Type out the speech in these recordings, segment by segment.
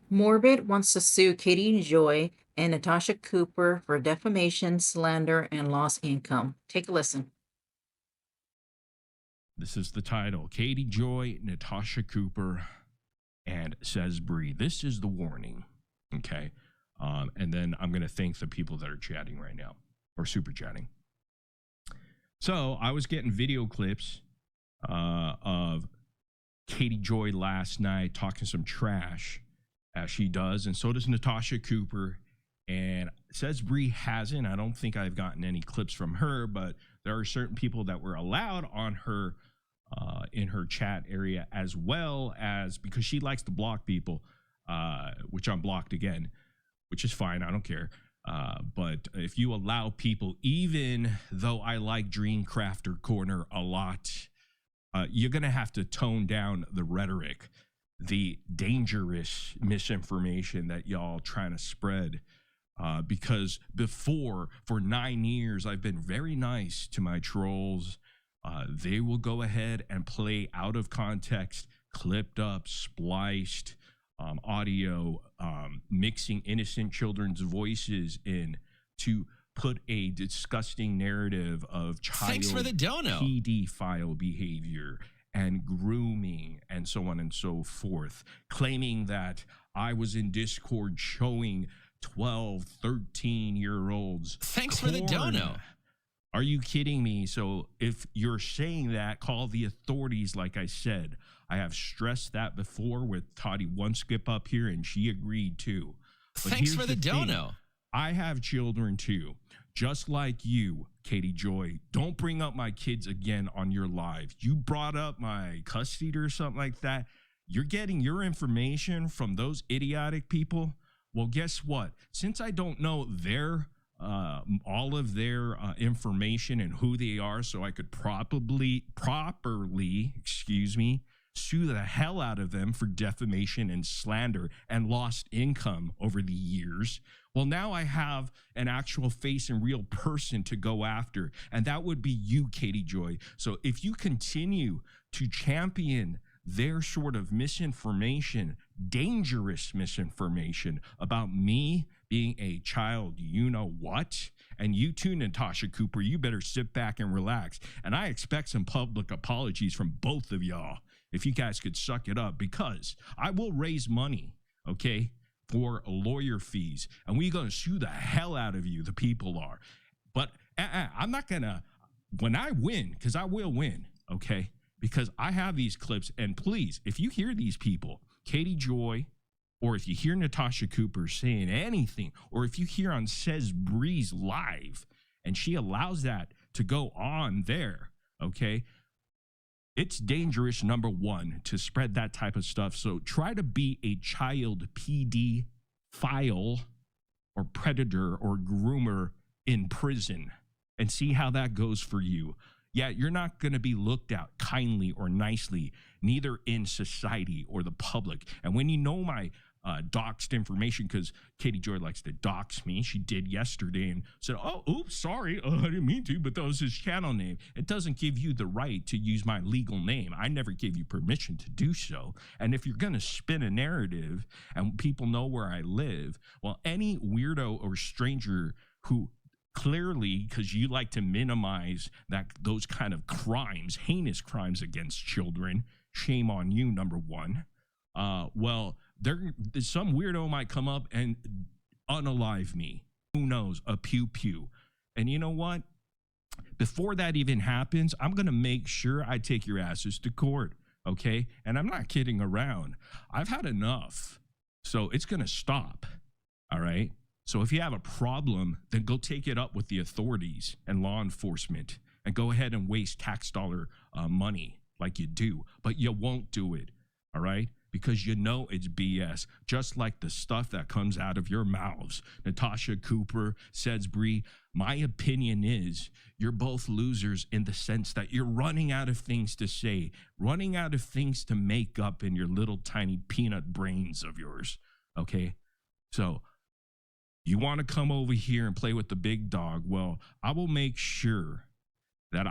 Morbid wants to sue Katie Joy and Natasha Cooper for defamation, slander, and lost income. Take a listen. This is the title. Katie Joy, Natasha Cooper, and Says Bree. This is the warning. Okay. And then I'm going to thank the people that are chatting right now or super chatting. So I was getting video clips of Katie Joy last night talking some trash, as she does, and so does Natasha Cooper. And Says Bree hasn't. I don't think I've gotten any clips from her, but there are certain people that were allowed on her in her chat area, as well as because she likes to block people, which I'm blocked again, which is fine. I don't care. But if you allow people, even though I like Dream Crafter Corner a lot, you're going to have to tone down the rhetoric, the dangerous misinformation that y'all trying to spread. Because before, for 9 years, I've been very nice to my trolls. They will go ahead and play out of context, clipped up, spliced audio, mixing innocent children's voices in to put a disgusting narrative of child pedophile behavior and grooming and so on and so forth, claiming that I was in Discord showing 12, 13-year-olds. Thanks for the dono. Are you kidding me? So if you're saying that, call the authorities. Like I said, I have stressed that before with Toddy One Skip up here, and she agreed too. But thanks for the dono. I have children too, just like you, Katie Joy. Don't bring up my kids again on your live. You brought up my custody or something like that. You're getting your information from those idiotic people. Well, guess what? Since I don't know their all of their information and who they are, so I could properly, sue the hell out of them for defamation and slander and lost income over the years. Well, now I have an actual face and real person to go after, and that would be you, Katie Joy. So if you continue to champion their sort of misinformation, dangerous misinformation about me being a child, you know what? And you too, Natasha Cooper, you better sit back and relax. And I expect some public apologies from both of y'all if you guys could suck it up, because I will raise money, okay, for lawyer fees. And we're going to sue the hell out of you, the people are. But I'm not going to, when I win, because I will win, okay? Because I have these clips, and please, if you hear these people, Katie Joy, or if you hear Natasha Cooper saying anything, or if you hear on Says Breeze live, and she allows that to go on there, okay, it's dangerous, number one, to spread that type of stuff. So try to be a child PD file or predator or groomer in prison and see how that goes for you. Yeah, you're not going to be looked at kindly or nicely, neither in society or the public. And when you know my doxed information, because Katie Joy likes to dox me, she did yesterday and said, oh, oops, sorry, I didn't mean to, but that was his channel name. It doesn't give you the right to use my legal name. I never gave you permission to do so. And if you're going to spin a narrative and people know where I live, well, any weirdo or stranger who clearly, because you like to minimize those kind of crimes, heinous crimes against children, shame on you, number one. Well, some weirdo might come up and unalive me. Who knows? A pew pew. And you know what? Before that even happens, I'm going to make sure I take your asses to court, okay? And I'm not kidding around. I've had enough. So it's going to stop, all right? So if you have a problem, then go take it up with the authorities and law enforcement and go ahead and waste tax dollar money like you do. But you won't do it, all right? Because you know it's BS, just like the stuff that comes out of your mouths. Natasha Cooper, Says Bree, my opinion is you're both losers in the sense that you're running out of things to say, running out of things to make up in your little tiny peanut brains of yours, okay? So you want to come over here and play with the big dog? Well, I will make sure that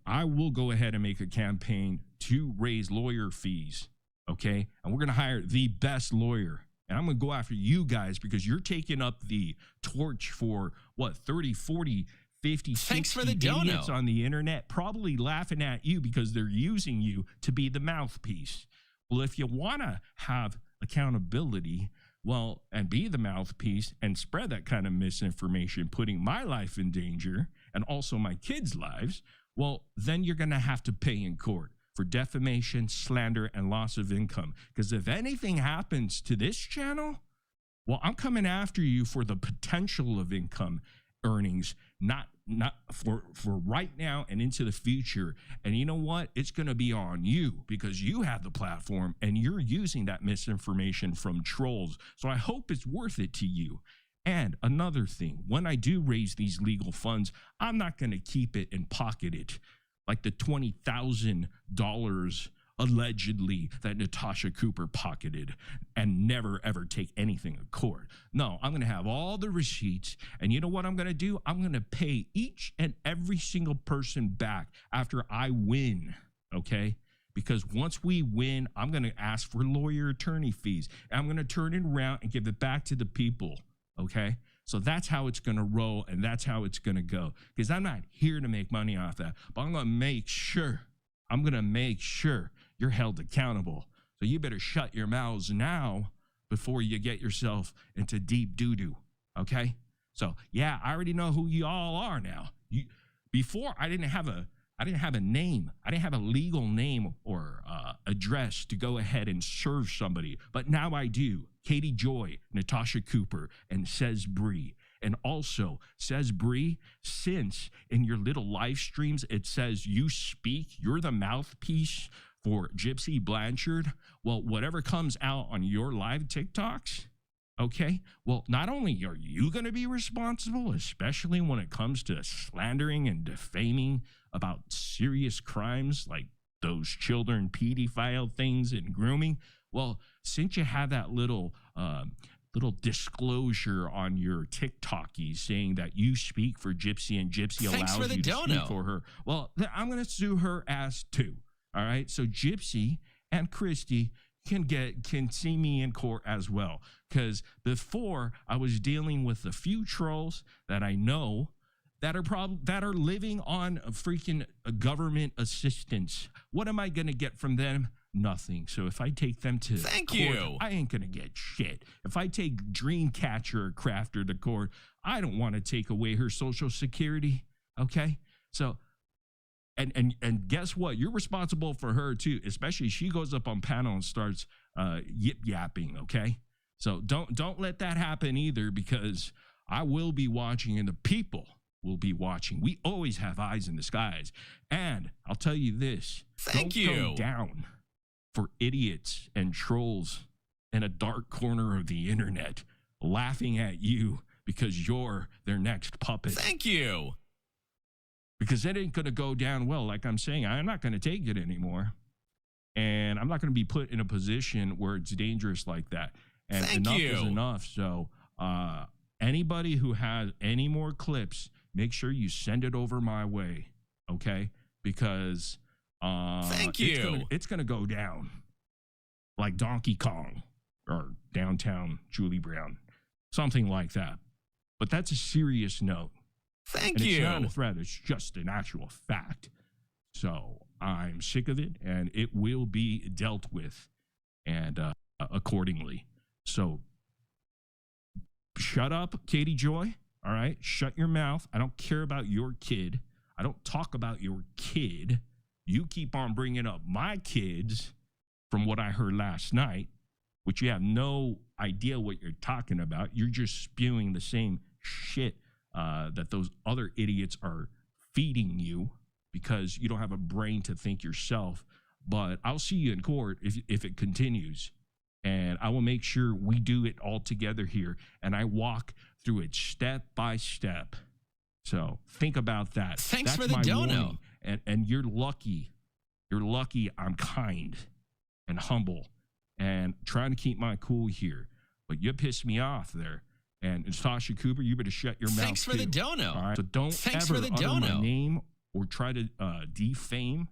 I will go ahead and make a campaign to raise lawyer fees, okay? And we're going to hire the best lawyer And I'm going to go after you guys because you're taking up the torch for what, 30, 40, 50, Thanks 60 for the dono. idiots on the internet, probably laughing at you because they're using you to be the mouthpiece. Well, if you want to have accountability, well, and be the mouthpiece and spread that kind of misinformation, putting my life in danger and also my kids' lives, well, then you're going to have to pay in court for defamation, slander, and loss of income. Because if anything happens to this channel, well, I'm coming after you for the potential of income earnings, not for right now and into the future. And you know what? It's going to be on you because you have the platform and you're using that misinformation from trolls. So I hope it's worth it to you. And another thing, when I do raise these legal funds, I'm not going to keep it and pocket it like the $20,000 allegedly that Natasha Cooper pocketed and never ever take anything to court. No, I'm going to have all the receipts. And you know what I'm going to do? I'm going to pay each and every single person back after I win. Okay? Because once we win, I'm going to ask for lawyer attorney fees. I'm going to turn it around and give it back to the people. Okay? So that's how it's going to roll and that's how it's going to go. Because I'm not here to make money off that, but I'm going to make sure you're held accountable. So you better shut your mouths now before you get yourself into deep doo-doo. Okay? So yeah, I already know who you all are now. Before I didn't have a name. I didn't have a legal name or address to go ahead and serve somebody. But now I do. Katie Joy, Natasha Cooper, and Says Bree. And also, Says Bree, since in your little live streams it says you speak, you're the mouthpiece for Gypsy Blanchard. Well, whatever comes out on your live TikToks, okay, well, not only are you going to be responsible, especially when it comes to slandering and defaming about serious crimes like those children pedophile things and grooming. Well, since you have that little disclosure on your TikTokies saying that you speak for Gypsy and Gypsy Thanks allows for the you to dono. speak for her, well, I'm going to sue her ass too. All right, so Gypsy and Christy can see me in court as well. Because before I was dealing with a few trolls that I know that are living on a freaking government assistance. What am I gonna get from them? Nothing. So if I take them to court, I ain't gonna get shit. If I take Dreamcatcher or Crafter to court, I don't want to take away her Social Security. Okay, so. And guess what? You're responsible for her too, especially she goes up on panel and starts yip yapping. Okay, so don't let that happen either, because I will be watching and the people will be watching. We always have eyes in the skies, and I'll tell you this: don't go down for idiots and trolls in a dark corner of the internet laughing at you because you're their next puppet. Thank you. Because it ain't going to go down well. Like I'm saying, I'm not going to take it anymore. And I'm not going to be put in a position where it's dangerous like that. And enough is enough. So anybody who has any more clips, make sure you send it over my way. Okay? Because it's going to go down like Donkey Kong or Downtown Julie Brown. Something like that. But that's a serious note. Thank you. It's not a threat. It's just an actual fact. So I'm sick of it, and it will be dealt with, and accordingly. So shut up, Katie Joy. All right, shut your mouth. I don't care about your kid. I don't talk about your kid. You keep on bringing up my kids, from what I heard last night, which you have no idea what you're talking about. You're just spewing the same shit that those other idiots are feeding you because you don't have a brain to think yourself. But I'll see you in court if it continues. And I will make sure we do it all together here. And I walk through it step by step. So think about that. Thanks That's for the my dono. warning. And you're lucky. You're lucky I'm kind and humble and trying to keep my cool here. But you pissed me off there. And Natasha Cooper, you better shut your mouth. Thanks for the dono. All right. So don't ever utter my name or try to defame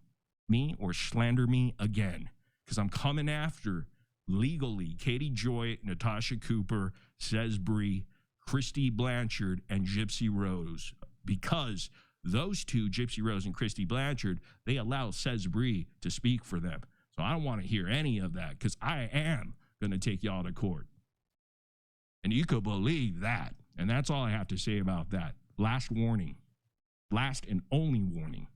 me or slander me again, because I'm coming after legally Katie Joy, Natasha Cooper, Says Bree, Christy Blanchard, and Gypsy Rose, because those two, Gypsy Rose and Christy Blanchard, they allow Says Bree to speak for them. So I don't want to hear any of that, because I am going to take y'all to court. And you could believe that. And that's all I have to say about that. Last warning. Last and only warning.